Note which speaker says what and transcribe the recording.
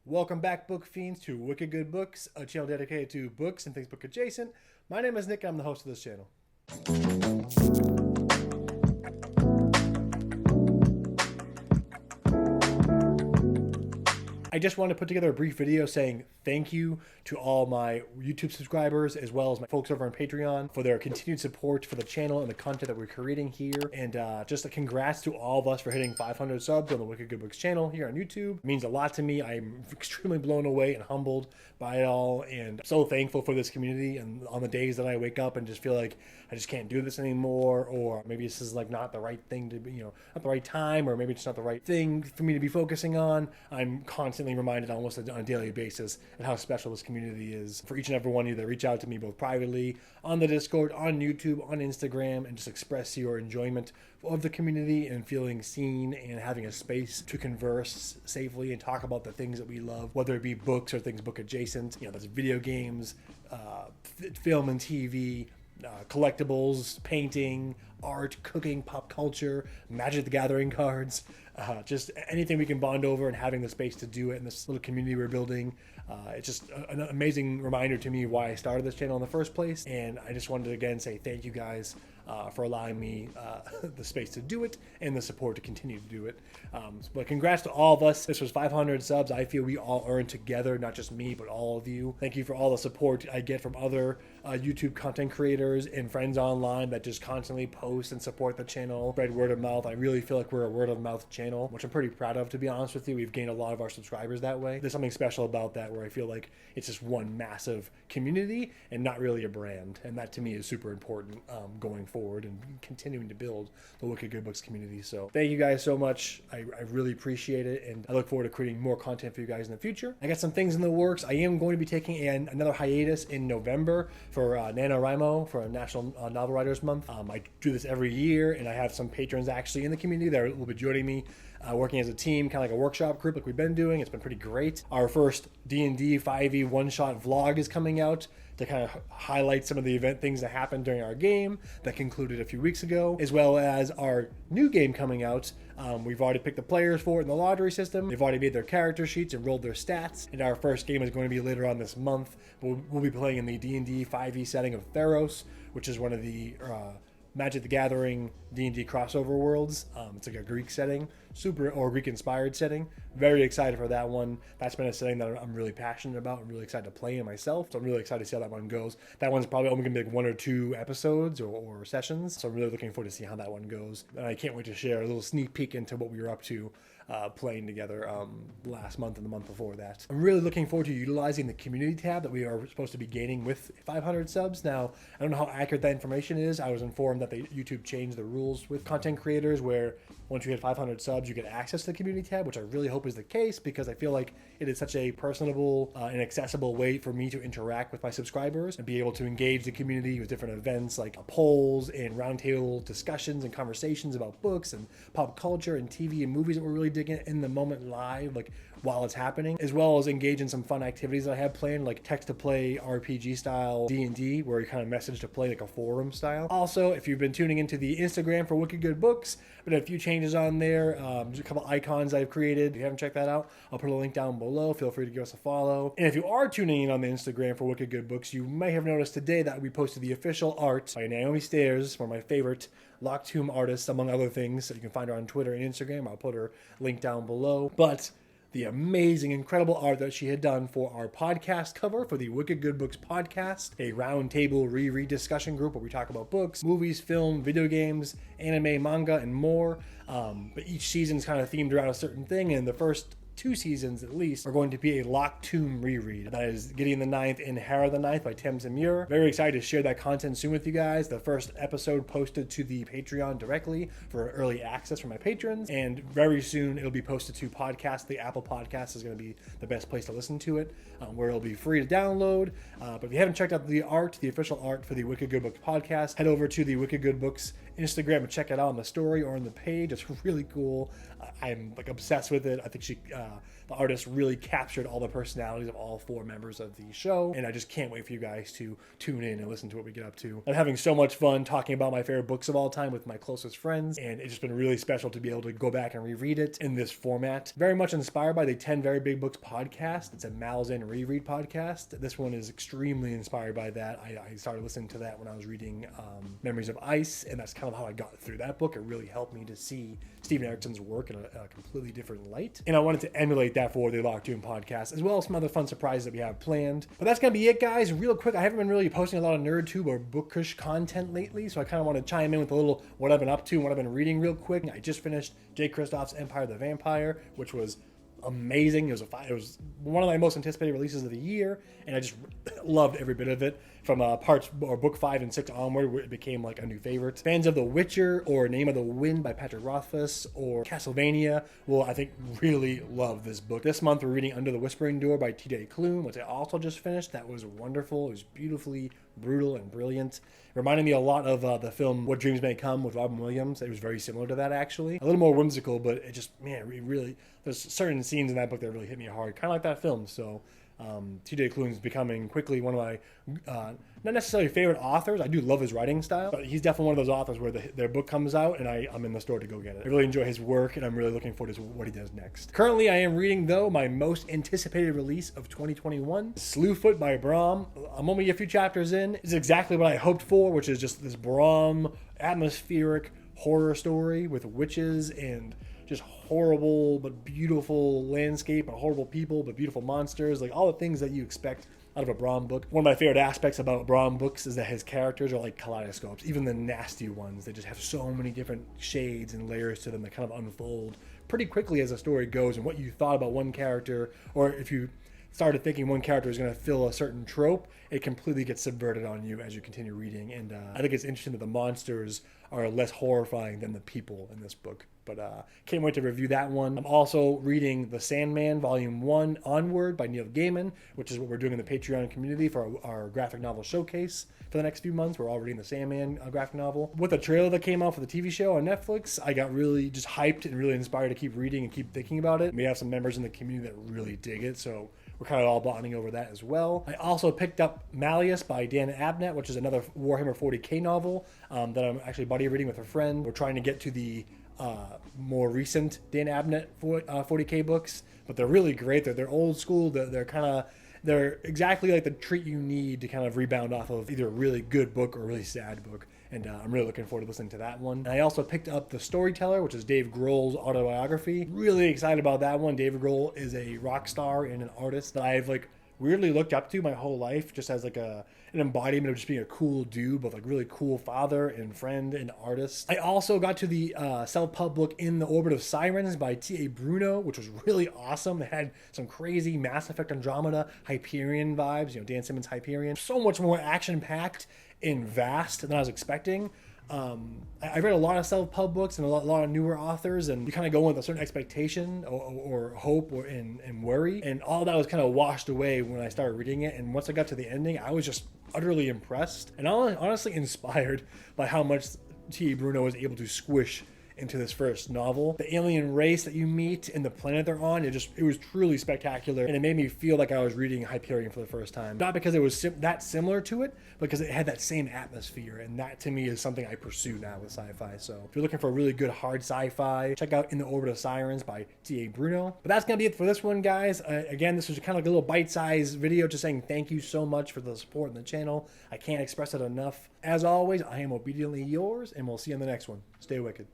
Speaker 1: Welcome back, Book Fiends, to Wicked Good Books, a channel dedicated to books and things book adjacent. My name is Nick, and I'm the host of this channel. I just wanted to put together a brief video saying thank you to all my YouTube subscribers as well as my folks over on Patreon for their continued support for the channel and the content that we're creating here. And just a congrats to all of us for hitting 500 subs on the Wicked Good Books channel here on YouTube. It means a lot to me. I'm extremely blown away and humbled by it all, and so thankful for this community. And on the days that I wake up and just feel like I just can't do this anymore, or maybe this is like not the right thing to be, not the right time, or maybe it's not the right thing for me to be focusing on, I'm constantly reminded almost on a daily basis of how special this community is. For each and every one of you that reach out to me both privately, on the Discord, on YouTube, on Instagram, and just express your enjoyment of the community and feeling seen and having a space to converse safely and talk about the things that we love, whether it be books or things book adjacent. There's video games, film and TV, collectibles, painting, art, cooking, pop culture, Magic the Gathering cards, just anything we can bond over, and having the space to do it in this little community we're building. It's just an amazing reminder to me why I started this channel in the first place, and I just wanted to again say thank you guys for allowing me the space to do it and the support to continue to do it. But congrats to all of us. This was 500 subs. I feel we all earned together, not just me, but all of you. Thank you for all the support I get from other YouTube content creators and friends online that just constantly post and support the channel, spread word of mouth. I really feel like we're a word of mouth channel, which I'm pretty proud of, to be honest with you. We've gained a lot of our subscribers that way. There's something special about that, where I feel like it's just one massive community and not really a brand. And that to me is super important going forward and continuing to build the Wicked Good Books community. So thank you guys so much. I really appreciate it, and I look forward to creating more content for you guys in the future. I got some things in the works. I am going to be taking another hiatus in November for NaNoWriMo, for National Novel Writers Month. I do this every year, and I have some patrons actually in the community that will be joining me, working as a team, kind of like a workshop group like we've been doing. It's been pretty great. Our first D&D 5e one-shot vlog is coming out to kind of highlight some of the event things that happened during our game that concluded a few weeks ago, as well as our new game coming out. We've already picked the players for it in the lottery system. They've already made their character sheets and rolled their stats, and our first game is going to be later on this month. We'll be playing in the D&D 5e setting of Theros, which is one of the Magic the Gathering D&D crossover worlds. It's like a Greek setting, or Greek-inspired setting. Very excited for that one. That's been a setting that I'm really passionate about. I'm really excited to play in myself, so I'm really excited to see how that one goes. That one's probably only going to be like 1 or 2 episodes or sessions, so I'm really looking forward to see how that one goes. And I can't wait to share a little sneak peek into what we were up to playing together last month and the month before that. I'm really looking forward to utilizing the community tab that we are supposed to be gaining with 500 subs. Now, I don't know how accurate that information is. I was informed that YouTube changed the rules with content creators, where once you hit 500 subs, you get access to the community tab, which I really hope is the case, because I feel like it is such a personable and accessible way for me to interact with my subscribers and be able to engage the community with different events like polls and roundtable discussions and conversations about books and pop culture and TV and movies that we're really digging in the moment live, like while it's happening, as well as engage in some fun activities that I have planned, like text to play RPG style D&D, where you kind of message to play like a forum style. Also, if you've been tuning into the Instagram for Wicked Good Books, but a few changes on there, just a couple icons I've created. If you haven't checked that out, I'll put a link down below. Feel free to give us a follow. And if you are tuning in on the Instagram for Wicked Good Books, you may have noticed today that we posted the official art by Naomistares, one of my favorite Lock Tomb artists, among other things. So you can find her on Twitter and Instagram. I'll put her link down below. But the amazing, incredible art that she had done for our podcast cover for the Wicked Good Books podcast, a roundtable reread discussion group where we talk about books, movies, film, video games, anime, manga, and more. But each season is kind of themed around a certain thing, and the first 2 seasons at least are going to be a Lock Tomb reread. That is Gideon the Ninth and Hera the Ninth by Tim Zamir. Very excited to share that content soon with you guys. The first episode posted to the Patreon directly for early access for my patrons, and very soon it'll be posted to podcast. The Apple Podcast is going to be the best place to listen to it, where it'll be free to download. But if you haven't checked out the art, the official art for the Wicked Good Books podcast, head over to the Wicked Good Books Instagram and check it out on the story or on the page. It's really cool. I'm like obsessed with it. I think The artist really captured all the personalities of all 4 members of the show, and I just can't wait for you guys to tune in and listen to what we get up to. I'm having so much fun talking about my favorite books of all time with my closest friends, and it's just been really special to be able to go back and reread it in this format. Very much inspired by the 10 Very Big Books podcast. It's a Mal's Inn reread podcast. This one is extremely inspired by that. I started listening to that when I was reading Memories of Ice, and that's kind of how I got through that book. It really helped me to see Stephen Erickson's work in a completely different light, and I wanted to emulate that for the Locked In podcast, as well as some other fun surprises that we have planned. But that's gonna be it, guys. Real quick, I haven't been really posting a lot of NerdTube or Bookkush content lately, so I kind of want to chime in with a little what I've been up to and what I've been reading real quick. I just finished Jay Kristoff's Empire of the Vampire, which was amazing. It was one of my most anticipated releases of the year, and I just loved every bit of it. From book 5 and 6 onward, where it became like a new favorite. Fans of The Witcher or Name of the Wind by Patrick Rothfuss or Castlevania will, I think, really love this book. This month we're reading Under the Whispering Door by T.J. Klune, which I also just finished. That was wonderful. It was beautifully brutal and brilliant. Reminded me a lot of the film What Dreams May Come with Robin Williams. It was very similar to that, actually. A little more whimsical, but it just, man, it really, there's certain scenes in that book that really hit me hard, kind of like that film. So T.J. Klune is becoming quickly one of my, not necessarily favorite authors. I do love his writing style, but he's definitely one of those authors where their book comes out and I'm in the store to go get it. I really enjoy his work, and I'm really looking forward to what he does next. Currently, I am reading, though, my most anticipated release of 2021, Slewfoot by Bram. I'm only a few chapters in. It's exactly what I hoped for, which is just this Bram atmospheric horror story with witches and just horrible but beautiful landscape and horrible people but beautiful monsters, like all the things that you expect out of a Bram book. One of my favorite aspects about Bram books is that his characters are like kaleidoscopes, even the nasty ones. They just have so many different shades and layers to them that kind of unfold pretty quickly as the story goes, and what you thought about one character, or if you started thinking one character is going to fill a certain trope, it completely gets subverted on you as you continue reading. And I think it's interesting that the monsters are less horrifying than the people in this book. But can't wait to review that one. I'm also reading The Sandman, Volume 1 Onward by Neil Gaiman, which is what we're doing in the Patreon community for our graphic novel showcase for the next few months. We're all reading the Sandman graphic novel. With the trailer that came out for the TV show on Netflix, I got really just hyped and really inspired to keep reading and keep thinking about it. We have some members in the community that really dig it, so we're kind of all bonding over that as well. I also picked up Malleus by Dan Abnett, which is another Warhammer 40k novel that I'm actually buddy reading with a friend. We're trying to get to the more recent Dan Abnett 40k books, but they're really great. They're old school. They're exactly like the treat you need to kind of rebound off of either a really good book or a really sad book. And I'm really looking forward to listening to that one. And I also picked up The Storyteller, which is Dave Grohl's autobiography. Really excited about that one. Dave Grohl is a rock star and an artist that I've weirdly looked up to my whole life, just as an embodiment of just being a cool dude, but really cool father and friend and artist. I also got to the self-pub book In the Orbit of Sirens by T.A. Bruno, which was really awesome. It had some crazy Mass Effect Andromeda Hyperion vibes, Dan Simmons' Hyperion. So much more action-packed and vast than I was expecting. I read a lot of self-pub books and a lot of newer authors, and you kind of go in with a certain expectation or hope and worry, and all that was kind of washed away when I started reading it. And once I got to the ending, I was just utterly impressed and honestly inspired by how much T.A. Bruno was able to squish into this first novel. The alien race that you meet and the planet they're on, it was truly spectacular, and it made me feel like I was reading Hyperion for the first time. Not because it was that similar to it, but because it had that same atmosphere, and that to me is something I pursue now with sci-fi. So if you're looking for a really good hard sci-fi, check out In the Orbit of Sirens by T.A. Bruno. But that's gonna be it for this one, guys. Again, this was kind of like a little bite-sized video just saying thank you so much for the support in the channel. I can't express it enough. As always, I am obediently yours, and we'll see you in the next one. Stay wicked.